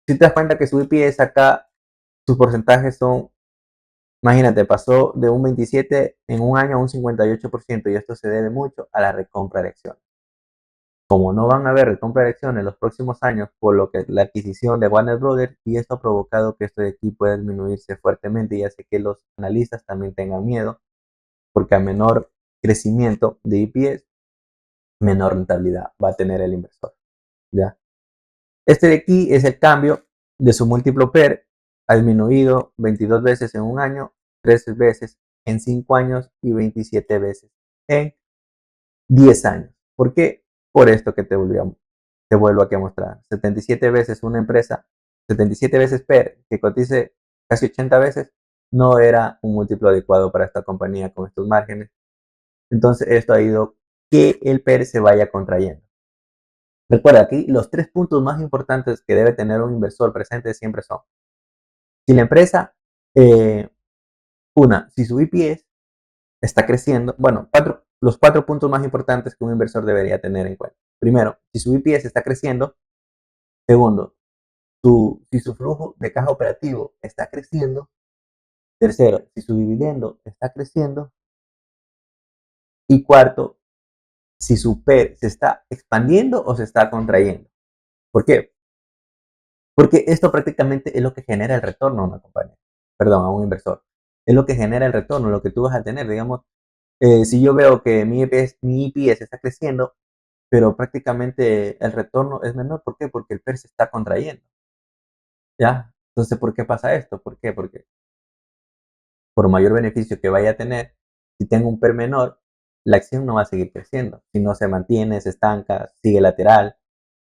si te das cuenta que su EPS acá, sus porcentajes son, imagínate, pasó de un 27 en un año a un 58% y esto se debe mucho a la recompra de acciones. Como no van a haber recompra de acciones en los próximos años, por lo que la adquisición de Warner Brothers, y esto ha provocado que esto de aquí pueda disminuirse fuertemente y hace que los analistas también tengan miedo, porque a menor crecimiento de EPS, menor rentabilidad va a tener el inversor. ¿Ya? Este de aquí es el cambio de su múltiplo PER, ha disminuido 22 veces en un año, 13 veces en 5 años y 27 veces en 10 años. ¿Por qué? Por esto que te vuelvo aquí a mostrar. 77 veces una empresa, 77 veces PER, que cotice casi 80 veces, no era un múltiplo adecuado para esta compañía con estos márgenes. Entonces esto ha ido que el PER se vaya contrayendo. Recuerda aquí, los 3 puntos más importantes que debe tener un inversor presente siempre son, si la empresa, eh, si su EPS está creciendo, bueno, los 4 puntos más importantes que un inversor debería tener en cuenta. Primero, si su EPS está creciendo. Segundo, si su flujo de caja operativo está creciendo. Tercero, si su dividendo está creciendo. Y cuarto, si su PER se está expandiendo o se está contrayendo. ¿Por qué? Porque esto prácticamente es lo que genera el retorno a una compañía, perdón, a un inversor. Es lo que genera el retorno, lo que tú vas a tener. Digamos, si yo veo que mi EPS está creciendo, pero prácticamente el retorno es menor. ¿Por qué? Porque el PER se está contrayendo. ¿Ya? Entonces, ¿por qué pasa esto? ¿Por qué? Porque por mayor beneficio que vaya a tener, si tengo un PER menor, la acción no va a seguir creciendo. Si no se mantiene, se estanca, sigue lateral.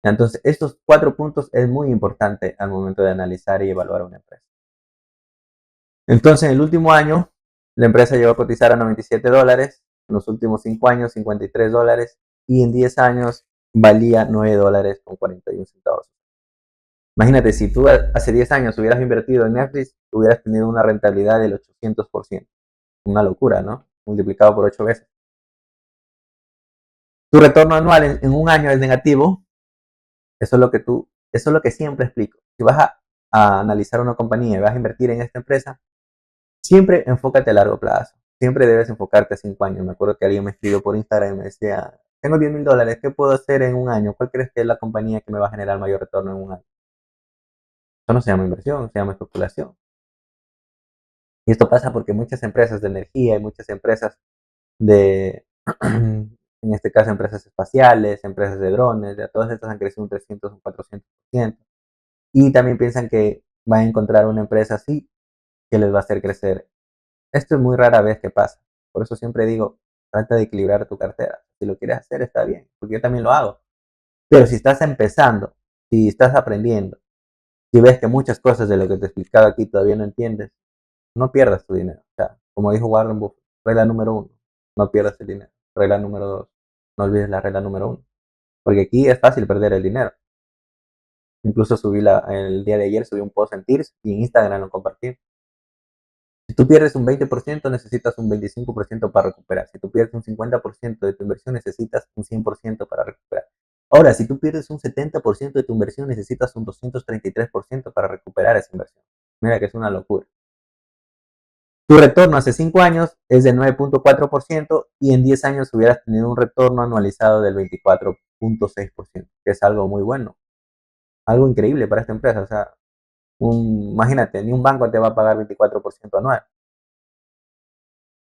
Entonces, estos 4 puntos es muy importante al momento de analizar y evaluar una empresa. Entonces, en el último año, la empresa llegó a cotizar a $97, en los últimos 5 años, $53, y en 10 años valía $9 con 41 centavos. Imagínate, si tú hace 10 años hubieras invertido en Netflix, hubieras tenido una rentabilidad del 800%. Una locura, ¿no? Multiplicado por 8 veces. Tu retorno anual en un año es negativo. Eso es lo que siempre explico. Si vas a analizar una compañía y vas a invertir en esta empresa, siempre enfócate a largo plazo. Siempre debes enfocarte a 5 años. Me acuerdo que alguien me escribió por Instagram y me decía, tengo $10,000, ¿qué puedo hacer en un año? ¿Cuál crees que es la compañía que me va a generar mayor retorno en un año? Eso no se llama inversión, se llama especulación. Y esto pasa porque muchas empresas de energía y muchas empresas de, en este caso, empresas espaciales, empresas de drones, ya todas estas han crecido un 300, un 400%. Y también piensan que van a encontrar una empresa así que les va a hacer crecer. Esto es muy rara vez que pasa. Por eso siempre digo, trata de equilibrar tu cartera. Si lo quieres hacer, está bien, porque yo también lo hago. Pero si estás empezando, si estás aprendiendo, si ves que muchas cosas de lo que te he explicado aquí todavía no entiendes, no pierdas tu dinero. O sea, como dijo Warren Buffett, regla número 1, no pierdas el dinero. Regla número 2, no olvides la regla número 1. Porque aquí es fácil perder el dinero. Incluso el día de ayer subí un post en Tears y en Instagram lo compartí. Si tú pierdes un 20%, necesitas un 25% para recuperar. Si tú pierdes un 50% de tu inversión, necesitas un 100% para recuperar. Ahora, si tú pierdes un 70% de tu inversión, necesitas un 233% para recuperar esa inversión. Mira que es una locura. Tu retorno hace 5 años es de 9.4% y en 10 años hubieras tenido un retorno anualizado del 24.6%, que es algo muy bueno, algo increíble para esta empresa. O sea, imagínate, ni un banco te va a pagar 24% anual.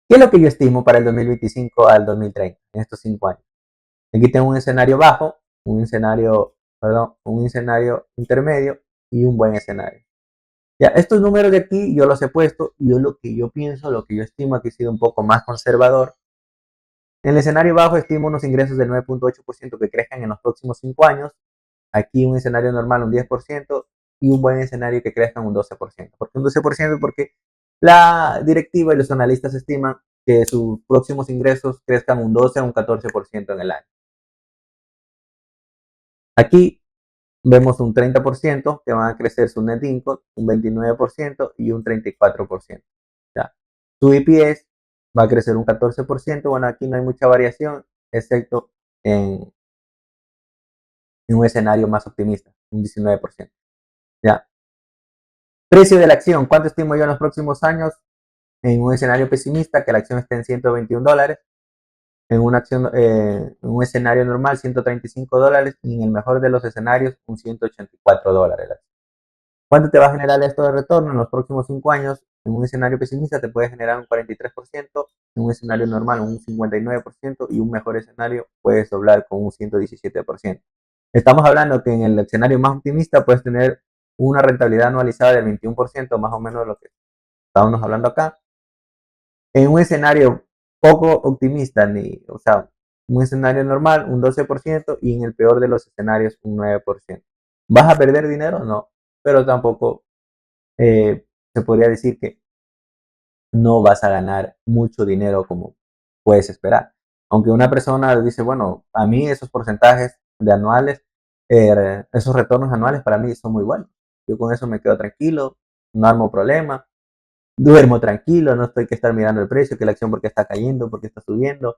¿Qué es lo que yo estimo para el 2025 al 2030, en estos 5 años? Aquí tengo un escenario bajo, un escenario intermedio y un buen escenario. Ya, estos números de aquí yo los he puesto y yo lo que yo pienso, lo que yo estimo aquí he sido un poco más conservador. En el escenario bajo estimo unos ingresos del 9.8% que crezcan en los próximos 5 años. Aquí un escenario normal un 10% y un buen escenario que crezcan un 12%. ¿Por qué un 12%? Porque la directiva y los analistas estiman que sus próximos ingresos crezcan un 12 a un 14% en el año. Aquí vemos un 30% que van a crecer su net income, un 29% y un 34%. ¿Ya? Su EPS va a crecer un 14%. Bueno, aquí no hay mucha variación, excepto en un escenario más optimista, un 19%. ¿Ya? Precio de la acción, ¿cuánto estimo yo en los próximos años? En un escenario pesimista, que la acción esté en $121, en un escenario normal, $135, y en el mejor de los escenarios, un $184. ¿Cuánto te va a generar esto de retorno en los próximos 5 años? En un escenario pesimista te puede generar un 43%, en un escenario normal un 59% y un mejor escenario puedes doblar con un 117%. Estamos hablando que en el escenario más optimista puedes tener una rentabilidad anualizada del 21%, más o menos de lo que estábamos hablando acá. En un escenario poco optimista, o sea, un escenario normal, un 12% y en el peor de los escenarios, un 9%. ¿Vas a perder dinero? No, pero tampoco se podría decir que no vas a ganar mucho dinero como puedes esperar. Aunque una persona dice, bueno, a mí esos porcentajes de anuales, esos retornos anuales para mí son muy buenos. Yo con eso me quedo tranquilo, no armo problema, duermo tranquilo, no estoy que estar mirando el precio, que la acción porque está cayendo, porque está subiendo.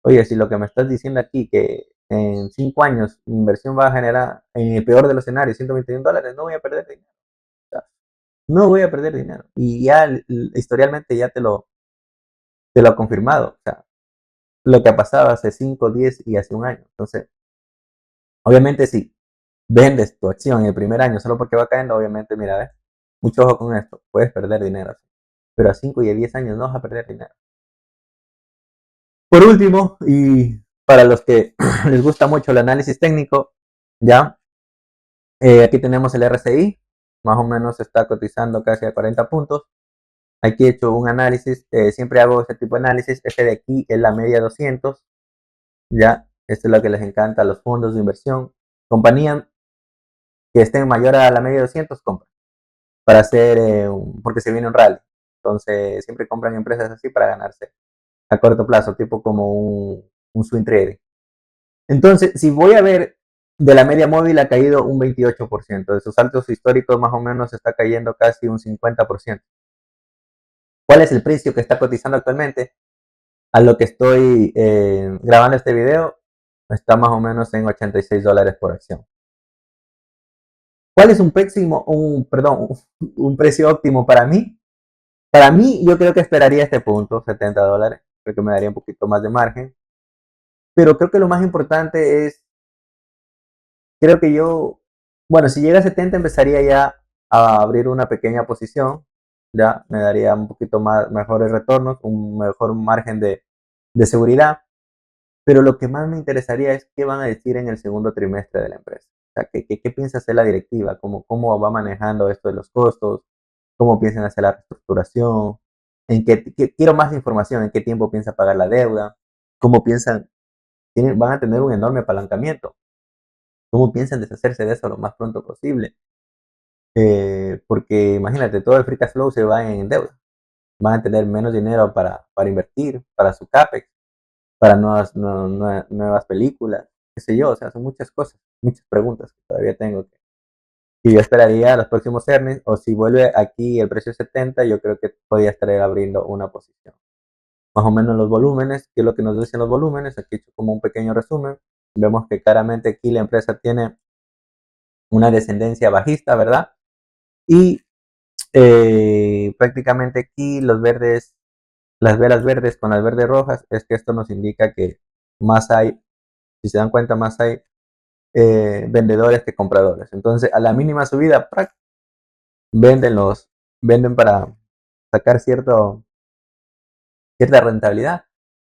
Oye, si lo que me estás diciendo aquí que en 5 años mi inversión va a generar, en el peor de los escenarios, $121, no voy a perder dinero. O sea, no voy a perder dinero. Y ya historialmente ya te lo ha confirmado. O sea, lo que ha pasado hace 5, 10 y hace un año. Entonces, obviamente si vendes tu acción en el primer año solo porque va cayendo, obviamente, mira, ¿ves? Mucho ojo con esto, puedes perder dinero. Pero a 5 y a 10 años no vas a perder dinero. Por último, y para los que les gusta mucho el análisis técnico, ya, aquí tenemos el RSI, más o menos está cotizando casi a 40 puntos. Aquí he hecho un análisis, siempre hago este tipo de análisis. Este de aquí es la media 200, ya, esto es lo que les encanta a los fondos de inversión. Compañías que estén mayor a la media 200 compran, para hacer, porque se viene un rally. Entonces, siempre compran empresas así para ganarse a corto plazo, tipo como un swing trading. Entonces, si voy a ver, de la media móvil ha caído un 28%, de sus altos históricos más o menos está cayendo casi un 50%. ¿Cuál es el precio que está cotizando actualmente? A lo que estoy grabando este video, está más o menos en $86 por acción. ¿Cuál es un precio óptimo para mí? Para mí, yo creo que esperaría este punto, $70. Creo que me daría un poquito más de margen. Pero creo que lo más importante es, creo que yo, bueno, si llega a 70 empezaría ya a abrir una pequeña posición, ya me daría un poquito más, mejores retornos, un mejor margen de seguridad. Pero lo que más me interesaría es qué van a decir en el segundo trimestre de la empresa. O sea, qué piensa hacer la directiva, cómo va manejando esto de los costos, cómo piensan hacer la reestructuración, quiero más información, en qué tiempo piensa pagar la deuda, cómo piensan, van a tener un enorme apalancamiento, cómo piensan deshacerse de eso lo más pronto posible. Porque imagínate, todo el free cash flow se va en deuda. Van a tener menos dinero para invertir, para su CAPEX, para nuevas películas, qué sé yo, o sea, son muchas cosas, muchas preguntas que todavía tengo y yo esperaría los próximos earnings, o si vuelve aquí el precio 70, yo creo que podría estar abriendo una posición. Más o menos los volúmenes, ¿qué es lo que nos dicen los volúmenes? Aquí he hecho como un pequeño resumen. Vemos que claramente aquí la empresa tiene una descendencia bajista, ¿verdad? Y prácticamente aquí los verdes, las velas verdes con las verdes rojas, es que esto nos indica que más hay, si se dan cuenta, más hay vendedores que compradores. Entonces, a la mínima subida, ¡prac!, venden venden para sacar cierta rentabilidad.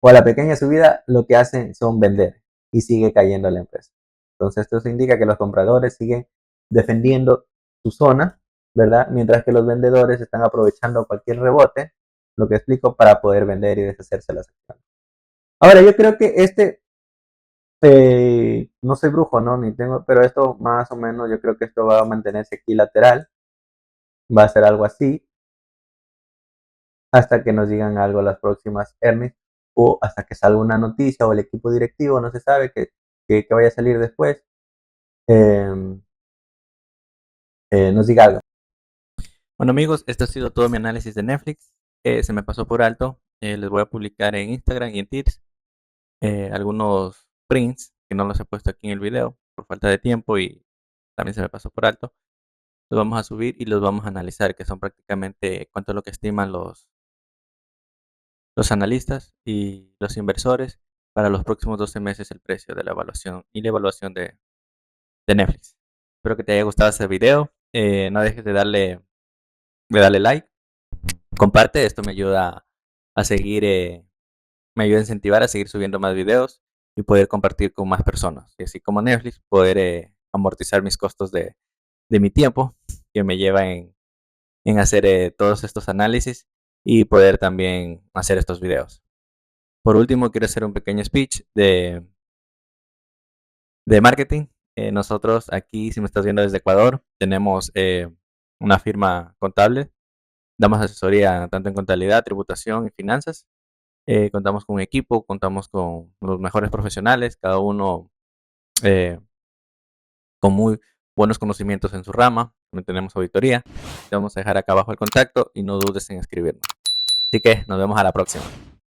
O a la pequeña subida, lo que hacen son vender y sigue cayendo la empresa. Entonces, esto indica que los compradores siguen defendiendo su zona, ¿verdad? Mientras que los vendedores están aprovechando cualquier rebote, lo que explico, para poder vender y deshacerse las acciones. Ahora, yo creo que no soy brujo, ¿no? Ni tengo, pero esto más o menos, yo creo que esto va a mantenerse aquí lateral, va a ser algo así, hasta que nos digan algo las próximas earnings, o hasta que salga una noticia o el equipo directivo, no se sabe, que vaya a salir después, eh, nos diga algo. Bueno amigos, esto ha sido todo mi análisis de Netflix. Se me pasó por alto. Les voy a publicar en Instagram y en Tips algunos prints que no los he puesto aquí en el video por falta de tiempo y también se me pasó por alto. Los vamos a subir y los vamos a analizar, que son prácticamente cuánto es lo que estiman los analistas y los inversores para los próximos 12 meses, el precio de la evaluación y la evaluación de Netflix. Espero que te haya gustado este video. No dejes de darle like, comparte, esto me ayuda a seguir, me ayuda a incentivar a seguir subiendo más videos y poder compartir con más personas. Y así como Netflix, poder amortizar mis costos de mi tiempo que me lleva en hacer todos estos análisis y poder también hacer estos videos. Por último, quiero hacer un pequeño speech de marketing. Nosotros aquí, si me estás viendo desde Ecuador, tenemos una firma contable. Damos asesoría tanto en contabilidad, tributación y finanzas. Contamos con un equipo, contamos con los mejores profesionales, cada uno eh, con muy buenos conocimientos en su rama. También tenemos auditoría. Te vamos a dejar acá abajo el contacto y no dudes en escribirnos. Así que nos vemos a la próxima.